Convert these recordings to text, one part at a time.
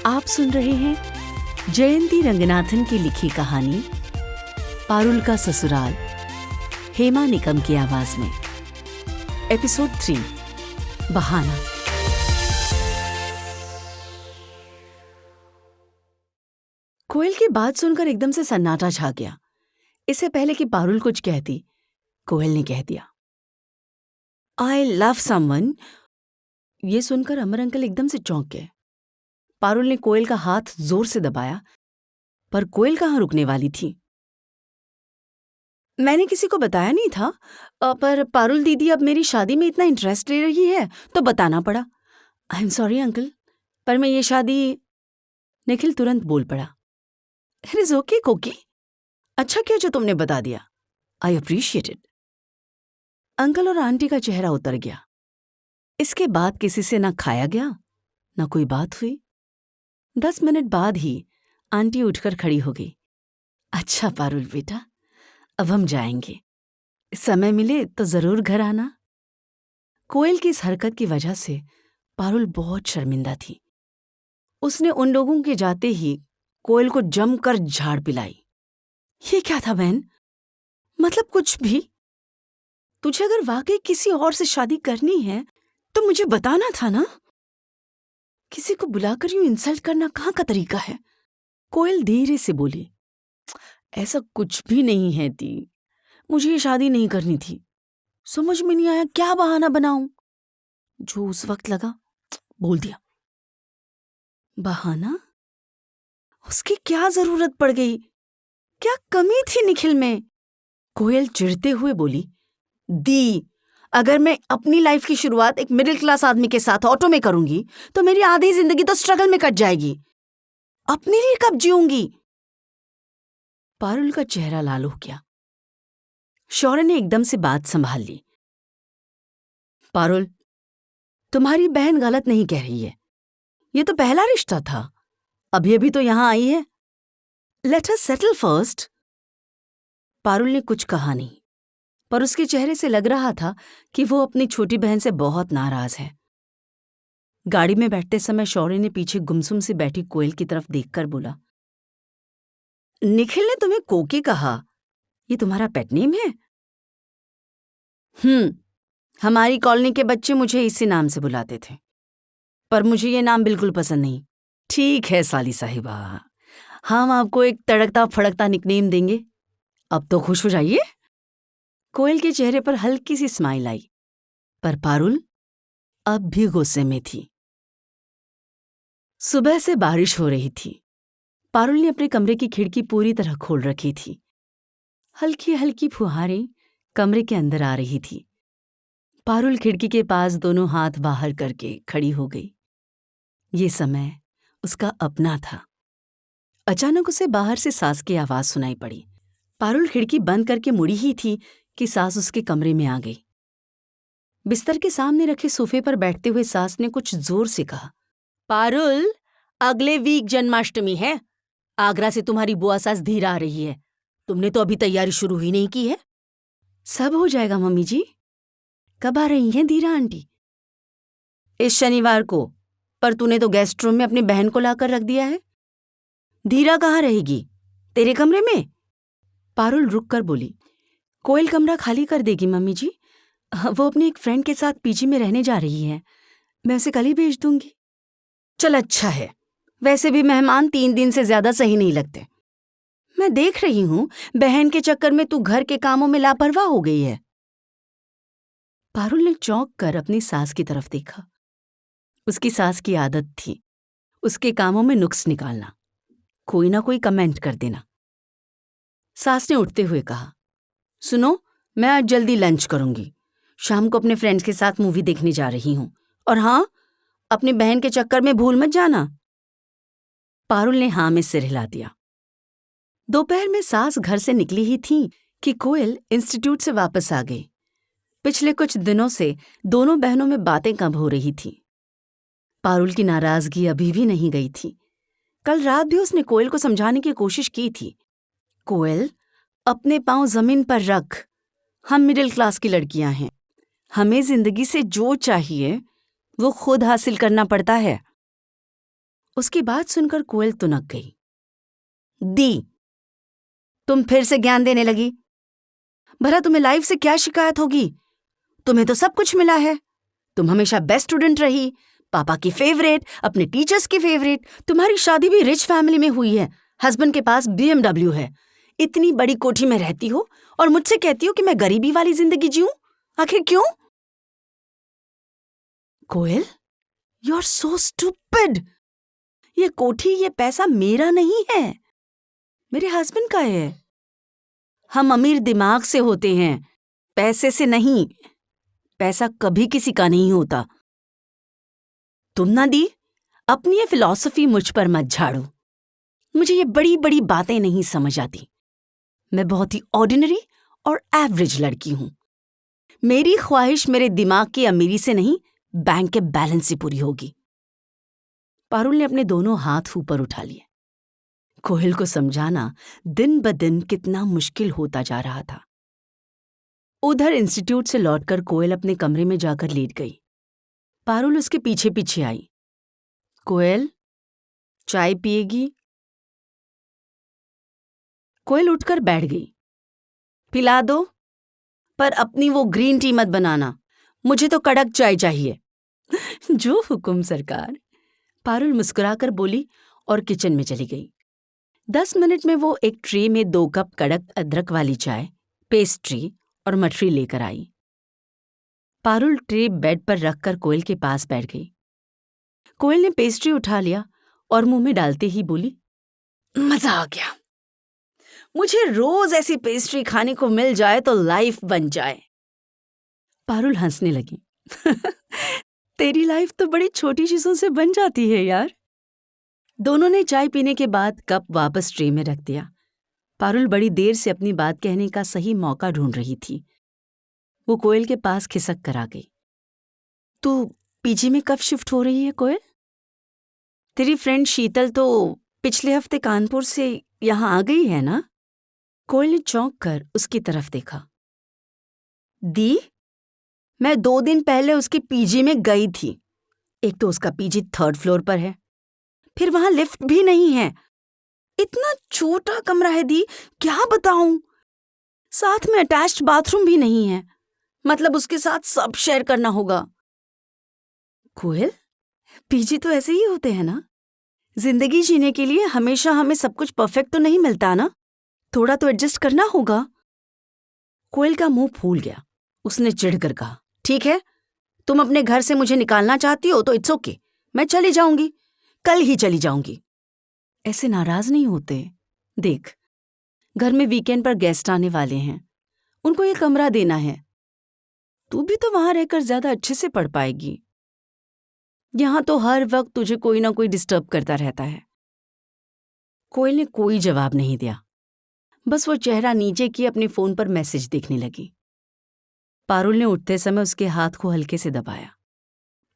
आप सुन रहे हैं जयंती रंगनाथन की लिखी कहानी पारुल का ससुराल, हेमा निकम की आवाज में। एपिसोड 3, बहाना। कोयल की बात सुनकर एकदम से सन्नाटा छा गया। इससे पहले कि पारुल कुछ कहती, कोयल ने कह दिया, आई लव समवन। ये सुनकर अमर अंकल एकदम से चौंक गए। पारुल ने कोयल का हाथ जोर से दबाया, पर कोयल कहाँ रुकने वाली थी। मैंने किसी को बताया नहीं था, पर पारुल दीदी अब मेरी शादी में इतना इंटरेस्ट ले रही है तो बताना पड़ा। आई एम सॉरी अंकल, पर मैं ये शादी। निखिल तुरंत बोल पड़ा, इट इज ओके कोकी, अच्छा किया जो तुमने बता दिया, आई अप्रिशिएट इट। अंकल और आंटी का चेहरा उतर गया। इसके बाद किसी से ना खाया गया ना कोई बात हुई। 10 मिनट बाद ही आंटी उठकर खड़ी हो गई। अच्छा पारुल बेटा, अब हम जाएंगे, समय मिले तो जरूर घर आना। कोयल की इस हरकत की वजह से पारुल बहुत शर्मिंदा थी। उसने उन लोगों के जाते ही कोयल को जमकर झाड़ पिलाई। ये क्या था बहन? मतलब कुछ भी। तुझे अगर वाकई किसी और से शादी करनी है तो मुझे बताना था ना। किसी को बुलाकर यूं इंसल्ट करना कहाँ का तरीका है? कोयल धीरे से बोली, ऐसा कुछ भी नहीं है दी, मुझे ये शादी नहीं करनी थी। समझ में नहीं आया क्या बहाना बनाऊं। जो उस वक्त लगा बोल दिया। बहाना? उसकी क्या जरूरत पड़ गई? क्या कमी थी निखिल में? कोयल चिढ़ते हुए बोली, दी, अगर मैं अपनी लाइफ की शुरुआत एक मिडिल क्लास आदमी के साथ ऑटो में करूंगी तो मेरी आधी जिंदगी तो स्ट्रगल में कट जाएगी। अपने लिए कब जीऊंगी? पारुल का चेहरा लाल हो गया। शौर्य ने एकदम से बात संभाल ली। पारुल, तुम्हारी बहन गलत नहीं कह रही है। ये तो पहला रिश्ता था, अभी अभी तो यहां आई है। Let us settle first. Parul ने कुछ कहा नहीं, पर उसके चेहरे से लग रहा था कि वो अपनी छोटी बहन से बहुत नाराज है। गाड़ी में बैठते समय शौर्य ने पीछे गुमसुम से बैठी कोयल की तरफ देखकर बोला, निखिल ने तुम्हें कोकी कहा, ये तुम्हारा पेट नेम है? हमारी कॉलोनी के बच्चे मुझे इसी नाम से बुलाते थे, पर मुझे ये नाम बिल्कुल पसंद नहीं। ठीक है साली साहिबा, हम आपको एक तड़कता फड़कता निकनेम देंगे। अब तो खुश हो जाइए। कोयल के चेहरे पर हल्की सी स्माइल आई, पर पारुल अब भी गुस्से में थी। सुबह से बारिश हो रही थी। पारुल ने अपने कमरे की खिड़की पूरी तरह खोल रखी थी। हल्की हल्की फुहारें कमरे के अंदर आ रही थी। पारुल खिड़की के पास दोनों हाथ बाहर करके खड़ी हो गई। ये समय उसका अपना था। अचानक उसे बाहर से सास की आवाज सुनाई पड़ी। पारुल खिड़की बंद करके मुड़ी ही थी कि सास उसके कमरे में आ गई। बिस्तर के सामने रखे सोफे पर बैठते हुए सास ने कुछ जोर से कहा, पारुल, अगले वीक जन्माष्टमी है। आगरा से तुम्हारी बुआ सास धीरा आ रही है। तुमने तो अभी तैयारी शुरू ही नहीं की है। सब हो जाएगा मम्मी जी। कब आ रही हैं धीरा आंटी? इस शनिवार को, पर तूने तो गेस्ट रूम में अपनी बहन को लाकर रख दिया है। धीरा कहाँ रहेगी? तेरे कमरे में? पारुल रुक कर बोली, कोयल कमरा खाली कर देगी मम्मी जी। वो अपनी एक फ्रेंड के साथ पीजी में रहने जा रही है, मैं उसे कल ही भेज दूंगी। चल अच्छा है, वैसे भी मेहमान 3 दिन से ज्यादा सही नहीं लगते। मैं देख रही हूं बहन के चक्कर में तू घर के कामों में लापरवाह हो गई है। पारुल ने चौंक कर अपनी सास की तरफ देखा। उसकी सास की आदत थी उसके कामों में नुक्स निकालना, कोई ना कोई कमेंट कर देना। सास ने उठते हुए कहा, सुनो, मैं आज जल्दी लंच करूंगी। शाम को अपने फ्रेंड्स के साथ मूवी देखने जा रही हूं, और हाँ, अपनी बहन के चक्कर में भूल मत जाना। पारुल ने हाँ में सिर हिला दिया। दोपहर में सास घर से निकली ही थी कि कोयल इंस्टीट्यूट से वापस आ गई। पिछले कुछ दिनों से दोनों बहनों में बातें कम हो रही थी। पारुल की नाराजगी अभी भी नहीं गई थी। कल रात भी उसने कोयल को समझाने की कोशिश की थी। कोयल, अपने पांव जमीन पर रख। हम मिडिल क्लास की लड़कियां हैं, हमें जिंदगी से जो चाहिए वो खुद हासिल करना पड़ता है। उसकी बात सुनकर कोयल तुनक गई। दी, तुम फिर से ज्ञान देने लगी। भला तुम्हें लाइफ से क्या शिकायत होगी? तुम्हें तो सब कुछ मिला है। तुम हमेशा बेस्ट स्टूडेंट रही, पापा की फेवरेट, अपने टीचर्स की फेवरेट। तुम्हारी शादी भी रिच फैमिली में हुई है, हस्बैंड के पास BMW है। इतनी बड़ी कोठी में रहती हो और मुझसे कहती हो कि मैं गरीबी वाली जिंदगी जीऊं? आखिर क्यों? कोयल, यू आर सो स्टूपिड। ये कोठी, ये पैसा मेरा नहीं है, मेरे हस्बैंड का है। हम अमीर दिमाग से होते हैं, पैसे से नहीं। पैसा कभी किसी का नहीं होता। तुम ना दी, अपनी ये फिलॉसफी मुझ पर मत झाड़ो। मुझे ये बड़ी बड़ी बातें नहीं समझ आती। मैं बहुत ही ऑर्डिनरी और एवरेज लड़की हूं। मेरी ख्वाहिश मेरे दिमाग की अमीरी से नहीं, बैंक के बैलेंस से पूरी होगी। पारुल ने अपने दोनों हाथ ऊपर उठा लिए। कोयल को समझाना दिन ब दिन कितना मुश्किल होता जा रहा था। उधर इंस्टीट्यूट से लौटकर कोयल अपने कमरे में जाकर लेट गई। पारुल उसके पीछे पीछे आई। कोयल, चाय पिएगी? कोयल उठकर बैठ गई। पिला दो, पर अपनी वो ग्रीन टी मत बनाना, मुझे तो कड़क चाय चाहिए। जो हुकुम सरकार, पारुल मुस्कुराकर बोली और किचन में चली गई। 10 मिनट में वो एक ट्रे में 2 कप कड़क अदरक वाली चाय, पेस्ट्री और मठरी लेकर आई। पारुल ट्रे बेड पर रखकर कोयल के पास बैठ गई। कोयल ने पेस्ट्री उठा लिया और मुंह में डालते ही बोली, मजा आ गया। मुझे रोज ऐसी पेस्ट्री खाने को मिल जाए तो लाइफ बन जाए। पारुल हंसने लगी। तेरी लाइफ तो बड़ी छोटी चीजों से बन जाती है यार। दोनों ने चाय पीने के बाद कप वापस ट्रे में रख दिया। पारुल बड़ी देर से अपनी बात कहने का सही मौका ढूंढ रही थी। वो कोयल के पास खिसक कर आ गई। तू पीजी में कब शिफ्ट हो रही है कोयल? तेरी फ्रेंड शीतल तो पिछले हफ्ते कानपुर से यहां आ गई है ना? कोयल ने चौंक कर उसकी तरफ देखा। दी, मैं 2 दिन पहले उसके पीजी में गई थी। एक तो उसका पीजी 3rd फ्लोर पर है, फिर वहां लिफ्ट भी नहीं है। इतना छोटा कमरा है दी, क्या बताऊं। साथ में अटैच्ड बाथरूम भी नहीं है, मतलब उसके साथ सब शेयर करना होगा। कोयल, पीजी तो ऐसे ही होते हैं ना। जिंदगी जीने के लिए हमेशा हमें सब कुछ परफेक्ट तो नहीं मिलता ना, थोड़ा तो एडजस्ट करना होगा। कोयल का मुंह फूल गया। उसने चिढ़कर कहा, ठीक है, तुम अपने घर से मुझे निकालना चाहती हो तो इट्स ओके, मैं चली जाऊंगी, कल ही चली जाऊंगी। ऐसे नाराज नहीं होते। देख, घर में वीकेंड पर गेस्ट आने वाले हैं, उनको ये कमरा देना है। तू भी तो वहां रहकर ज्यादा अच्छे से पढ़ पाएगी। यहां तो हर वक्त तुझे कोई ना कोई डिस्टर्ब करता रहता है। कोयल ने कोई जवाब नहीं दिया, बस वो चेहरा नीचे की अपने फोन पर मैसेज देखने लगी। पारुल ने उठते समय उसके हाथ को हल्के से दबाया,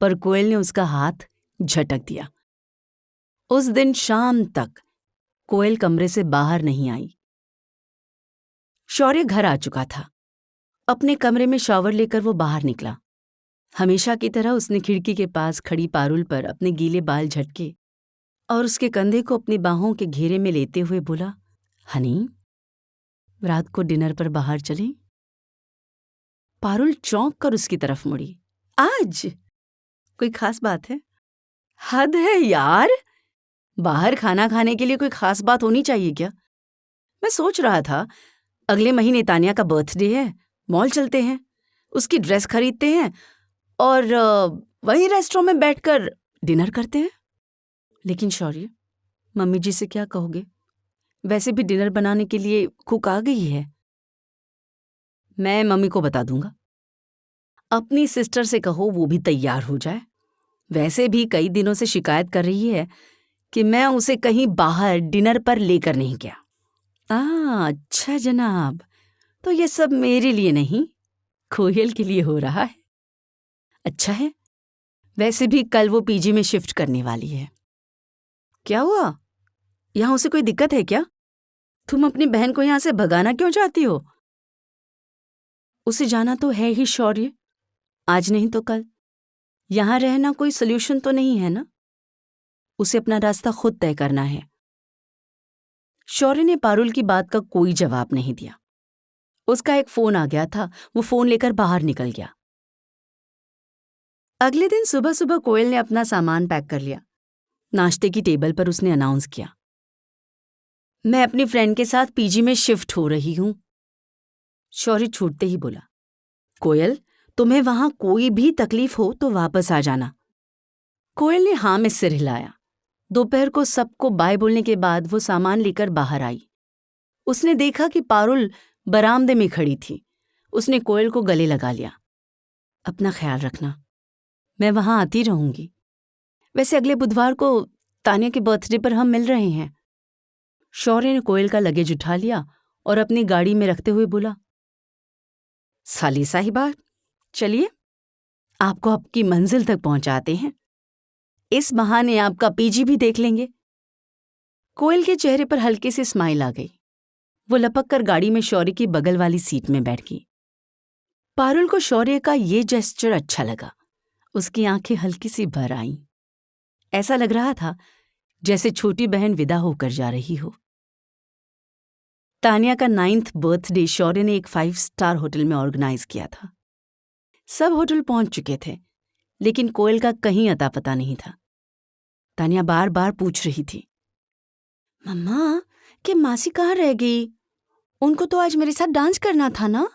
पर कोयल ने उसका हाथ झटक दिया। उस दिन शाम तक कोयल कमरे से बाहर नहीं आई। शौर्य घर आ चुका था। अपने कमरे में शॉवर लेकर वो बाहर निकला। हमेशा की तरह उसने खिड़की के पास खड़ी पारुल पर अपने गीले बाल झटके और उसके कंधे को अपनी बाहों के घेरे में लेते हुए बोला, हनी, रात को डिनर पर बाहर चलें? पारुल चौंक कर उसकी तरफ मुड़ी। आज कोई खास बात है? हद है यार, बाहर खाना खाने के लिए कोई खास बात होनी चाहिए क्या? मैं सोच रहा था अगले महीने तानिया का बर्थडे है, मॉल चलते हैं, उसकी ड्रेस खरीदते हैं और वहीं रेस्टोरेंट में बैठकर डिनर करते हैं। लेकिन शौर्य, मम्मी जी से क्या कहोगे? वैसे भी डिनर बनाने के लिए कुक आ गई है। मैं मम्मी को बता दूंगा। अपनी सिस्टर से कहो वो भी तैयार हो जाए। वैसे भी कई दिनों से शिकायत कर रही है कि मैं उसे कहीं बाहर डिनर पर लेकर नहीं गया। अच्छा जनाब, तो ये सब मेरे लिए नहीं, कोयल के लिए हो रहा है। अच्छा है, वैसे भी कल वो पीजी में शिफ्ट करने वाली है। क्या हुआ? यहां उसे कोई दिक्कत है क्या? तुम अपनी बहन को यहां से भगाना क्यों चाहती हो? उसे जाना तो है ही शौर्य, आज नहीं तो कल। यहां रहना कोई सोल्यूशन तो नहीं है ना? उसे अपना रास्ता खुद तय करना है। शौर्य ने पारुल की बात का कोई जवाब नहीं दिया। उसका एक फोन आ गया था, वो फोन लेकर बाहर निकल गया। अगले दिन सुबह सुबह कोयल ने अपना सामान पैक कर लिया। नाश्ते की टेबल पर उसने अनाउंस किया, मैं अपनी फ्रेंड के साथ पीजी में शिफ्ट हो रही हूं। शौर्य छूटते ही बोला, कोयल, तुम्हें वहां कोई भी तकलीफ हो तो वापस आ जाना। कोयल ने हाँ में सिर हिलाया। दोपहर को सबको बाय बोलने के बाद वो सामान लेकर बाहर आई। उसने देखा कि पारुल बरामदे में खड़ी थी। उसने कोयल को गले लगा लिया। अपना ख्याल रखना, मैं वहां आती रहूंगी। वैसे अगले बुधवार को तानिया के बर्थडे पर हम मिल रहे हैं। शौर्य ने कोयल का लगेज उठा लिया और अपनी गाड़ी में रखते हुए बोला, साली साहिबा, चलिए आपको आपकी मंजिल तक पहुंचाते हैं। इस बहाने आपका पीजी भी देख लेंगे। कोयल के चेहरे पर हल्की सी स्माइल आ गई। वो लपक कर गाड़ी में शौर्य की बगल वाली सीट में बैठ गई। पारुल को शौर्य का ये जेस्चर अच्छा लगा। उसकी आंखें हल्की सी भर आईं। ऐसा लग रहा था जैसे छोटी बहन विदा होकर जा रही हो। तानिया का 9th बर्थडे शौर्य ने एक 5 स्टार होटल में ऑर्गेनाइज किया था। सब होटल पहुंच चुके थे, लेकिन कोयल का कहीं अता पता नहीं था। तानिया बार बार पूछ रही थी, मम्मा कि मासी कहाँ रह गई? उनको तो आज मेरे साथ डांस करना था ना।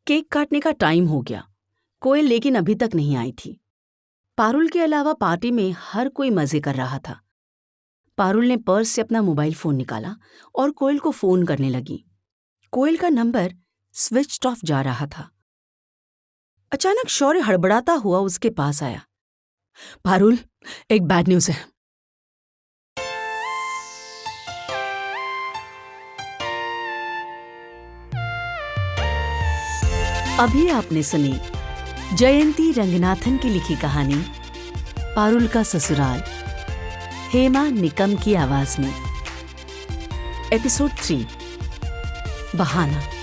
केक काटने का टाइम हो गया। कोयल लेकिन अभी तक नहीं आई थी। पारुल के अलावा पार्टी में हर कोई मजे कर रहा था। पारुल ने पर्स से अपना मोबाइल फोन निकाला और कोयल को फोन करने लगी। कोयल का नंबर स्विच्ड ऑफ जा रहा था। अचानक शौर्य हड़बड़ाता हुआ उसके पास आया। पारुल, एक बैड न्यूज है। अभी आपने सुनी जयंती रंगनाथन की लिखी कहानी पारुल का ससुराल, हेमा निकम की आवाज में। एपिसोड 3, बहाना।